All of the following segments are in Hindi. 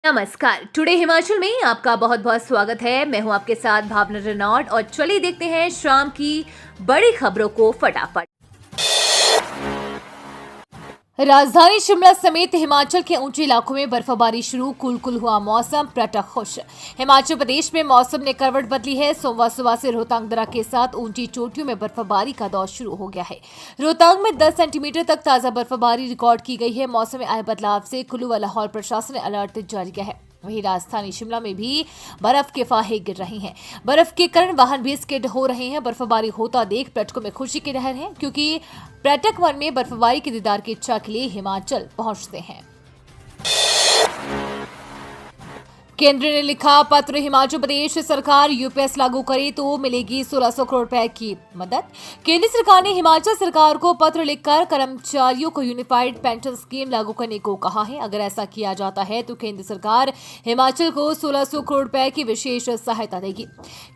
नमस्कार। टुडे हिमाचल में आपका बहुत बहुत स्वागत है। मैं हूं आपके साथ भावना रेनॉल्ड और चलिए देखते हैं शाम की बड़ी खबरों को फटाफट। राजधानी शिमला समेत हिमाचल के ऊंचे इलाकों में बर्फबारी शुरू, कुल हुआ मौसम, पर्यटक खुश। हिमाचल प्रदेश में मौसम ने करवट बदली है। सोमवार सुबह से रोहतांग दर्रा के साथ ऊंची चोटियों में बर्फबारी का दौर शुरू हो गया है। रोहतांग में 10 सेंटीमीटर तक ताजा बर्फबारी रिकॉर्ड की गई है। मौसम में आए बदलाव से कुल्लू व लाहौल प्रशासन ने अलर्ट जारी किया है। वहीं राजधानी शिमला में भी बर्फ के फाहे गिर रहे हैं। बर्फ के कारण वाहन भी स्किड हो रहे हैं। बर्फबारी होता देख पर्यटकों में खुशी की लहर है, क्योंकि पर्यटक मन में बर्फबारी के दीदार की इच्छा के लिए हिमाचल पहुंचते हैं। केंद्र ने लिखा पत्र, हिमाचल प्रदेश सरकार यूपीएस लागू करे तो मिलेगी 1600 करोड़ रुपए की मदद। केंद्र सरकार ने हिमाचल सरकार को पत्र लिखकर कर्मचारियों को यूनिफाइड पेंशन स्कीम लागू करने को कहा है। अगर ऐसा किया जाता है तो केंद्र सरकार हिमाचल को 1600 करोड़ रुपए की विशेष सहायता देगी।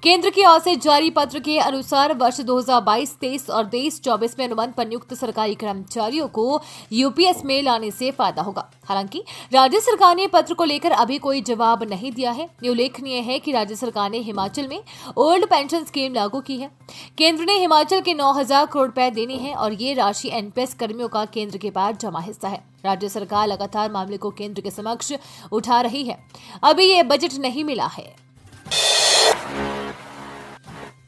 केंद्र की ओर से जारी पत्र के अनुसार वर्ष 2022-23 और 23-24 में अनुबंध पर नियुक्त सरकारी कर्मचारियों को यूपीएस में लाने से फायदा होगा। हालांकि राज्य सरकार ने पत्र को लेकर अभी कोई जवाब नहीं दिया है। ये उल्लेखनीय है कि राज्य सरकार ने हिमाचल में ओल्ड पेंशन स्कीम लागू की है। केंद्र ने हिमाचल के 9000 करोड़ रुपए देने हैं और ये राशि एनपीएस कर्मियों का केंद्र के पास जमा हिस्सा है। राज्य सरकार लगातार मामले को केंद्र के समक्ष उठा रही है। अभी ये बजट नहीं मिला है।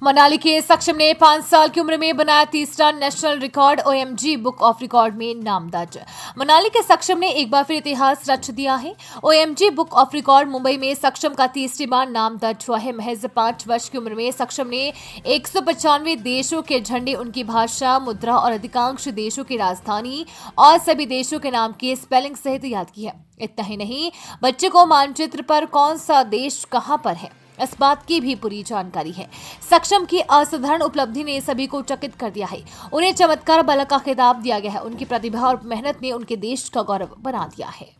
मनाली के सक्षम ने 5 साल की उम्र में बनाया तीसरा national record, OMG book of record में नाम दर्ज। मनाली के सक्षम ने एक बार फिर इतिहास रच दिया है। OMG book of record Mumbai में सक्षम का तीसरी बार नाम दर्ज हुआ है। महज 5 वर्ष की उम्र में सक्षम ने 195 देशों के झंडे, उनकी भाषा, मुद्रा और अधिकांश देशों की राजधानी और सभी देशों के नाम की स्पेलिंग सहित याद की है। इतना ही नहीं, बच्चे को मानचित्र पर कौन सा देश कहां पर है इस बात की भी पूरी जानकारी है। सक्षम की असाधारण उपलब्धि ने सभी को चकित कर दिया है। उन्हें चमत्कार बालक का खिताब दिया गया है। उनकी प्रतिभा और मेहनत ने उनके देश का गौरव बना दिया है।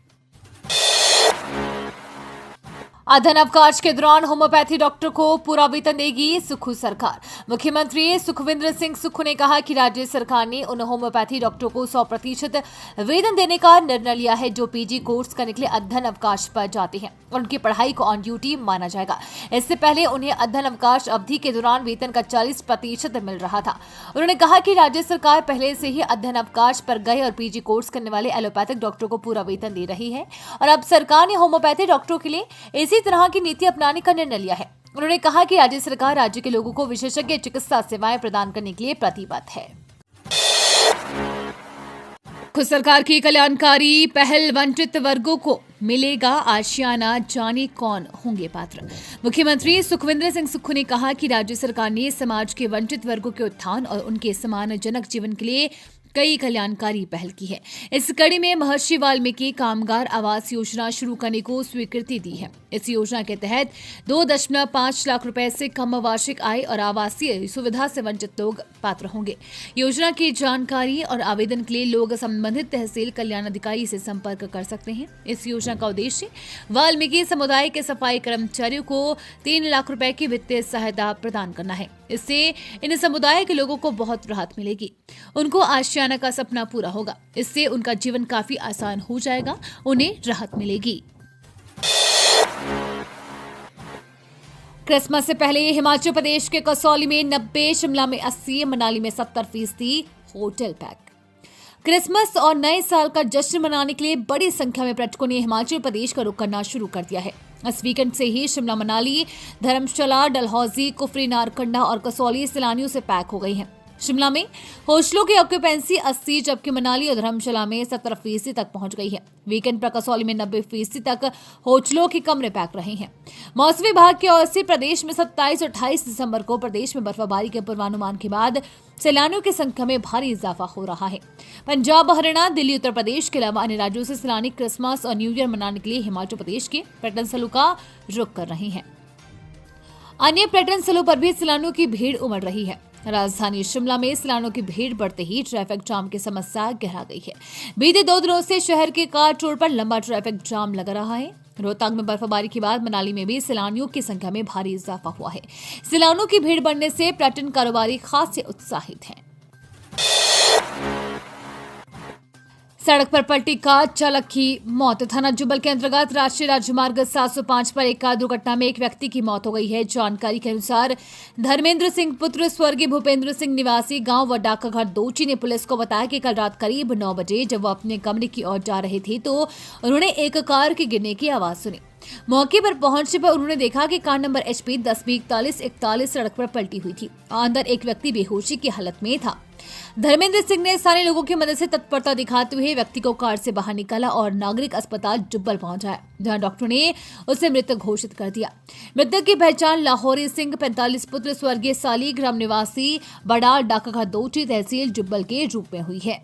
अध्ययन अवकाश के दौरान होम्योपैथी डॉक्टर को पूरा वेतन देगी सुक्खू सरकार। मुख्यमंत्री सुखविंदर सिंह सुक्खू ने कहा कि राज्य सरकार ने उन होम्योपैथी डॉक्टरों को 100% वेतन देने का निर्णय लिया है जो पीजी कोर्स करने के लिए अध्ययन अवकाश पर जाते हैं और उनकी पढ़ाई को ऑन ड्यूटी माना जाएगा। इससे पहले उन्हें अध्ययन अवकाश अवधि के दौरान वेतन का 40% मिल रहा था। उन्होंने कहा कि राज्य सरकार पहले से ही अध्ययन अवकाश पर गए और पीजी कोर्स करने वाले एलोपैथिक डॉक्टरों को पूरा वेतन दे रही है और अब सरकार ने होम्योपैथी डॉक्टरों के लिए इसी तरह की नीति अपनाने का निर्णय लिया है। उन्होंने कहा कि राज्य सरकार राज्य के लोगों को विशेषज्ञ चिकित्सा सेवाएं प्रदान करने के लिए प्रतिबद्ध है। खुद सरकार की कल्याणकारी पहल, वंचित वर्गों को मिलेगा आशियाना, जाने कौन होंगे पात्र। मुख्यमंत्री सुखविंदर सिंह सुक्खू ने कहा कि राज्य सरकार ने समाज के वंचित वर्गों के उत्थान और उनके सम्मानजनक जीवन के लिए कई कल्याणकारी पहल की है। इस कड़ी में महर्षि वाल्मीकि कामगार आवास योजना शुरू करने को स्वीकृति दी है। इस योजना के तहत 2.5 लाख रुपए से कम वार्षिक आय और आवासीय सुविधा से वंचित लोग पात्र होंगे। योजना की जानकारी और आवेदन के लिए लोग संबंधित तहसील कल्याण अधिकारी से संपर्क कर सकते हैं। इस योजना का उद्देश्य वाल्मीकि समुदाय के सफाई कर्मचारियों को 3 लाख रुपए की वित्तीय सहायता प्रदान करना है। इससे इन समुदाय के लोगों को बहुत राहत मिलेगी। उनको आशियाना का सपना पूरा होगा। इससे उनका जीवन काफी आसान हो जाएगा, उन्हें राहत मिलेगी। क्रिसमस से पहले हिमाचल प्रदेश के कसौली में 90, शिमला में 80, मनाली में 70% होटल पैक। क्रिसमस और नए साल का जश्न मनाने के लिए बड़ी संख्या में पर्यटकों ने हिमाचल प्रदेश का रुख करना शुरू कर दिया है। इस वीकेंड से ही शिमला, मनाली, धर्मशाला, डलहौजी, कुफरी, नारकंडा और कसौली सैलानियों से पैक हो गई हैं। शिमला में होस्टलों की ऑक्यूपेंसी 80, जबकि मनाली और धर्मशाला में 70% तक पहुंच गई है। वीकेंड पर कसौली में 90% तक होटलों के कमरे पैक रहे हैं। मौसम विभाग की ओर से प्रदेश में 27 और 28 दिसंबर को प्रदेश में बर्फबारी के पूर्वानुमान के बाद सैलानियों की संख्या में भारी इजाफा हो रहा है। पंजाब, हरियाणा, दिल्ली, उत्तर प्रदेश के अलावा अन्य राज्यों से सैलानी क्रिसमस और न्यू ईयर मनाने के लिए हिमाचल प्रदेश के पर्यटन स्थलों का रुख कर रहे हैं। अन्य पर्यटन स्थलों पर भी सैलानियों की भीड़ उमड़ रही है। राजधानी शिमला में सैलानियों की भीड़ बढ़ते ही ट्रैफिक जाम की समस्या गहरा गई है। बीते 2 दिनों से शहर के कार्ट रोड पर लंबा ट्रैफिक जाम लगा रहा है। रोहतांग में बर्फबारी के बाद मनाली में भी सैलानियों की संख्या में भारी इजाफा हुआ है। सैलानियों की भीड़ बढ़ने से पर्यटन कारोबारी खासे उत्साहित हैं। सड़क पर पलटी कार, चालक की मौत। थाना जुब्बल के अंतर्गत राष्ट्रीय राजमार्ग 705 पर एक कार दुर्घटना में एक व्यक्ति की मौत हो गई है। जानकारी के अनुसार धर्मेंद्र सिंह पुत्र स्वर्गीय भूपेंद्र सिंह निवासी गांव व डाकघर दोची ने पुलिस को बताया कि कल रात करीब 9 बजे जब वो अपने कमरे की ओर जा रहे थे तो उन्होंने एक कार के गिरने की आवाज सुनी। मौके पर पहुंचने पर उन्होंने देखा कि कार नंबर HP 10B41 सड़क पर पलटी हुई थी। अंदर एक व्यक्ति बेहोशी की हालत में था। धर्मेंद्र सिंह ने स्थानीय लोगों की मदद से तत्परता दिखाते हुए व्यक्ति को कार से बाहर निकाला और नागरिक अस्पताल जुब्बल पहुंचाया, जहां डॉक्टरों ने उसे मृत घोषित कर दिया। मृतक की पहचान लाहौरी सिंह 45 पुत्र स्वर्गीय सालीग्राम निवासी बड़ाल डाकघर दोची तहसील जुब्बल के रूप में हुई है।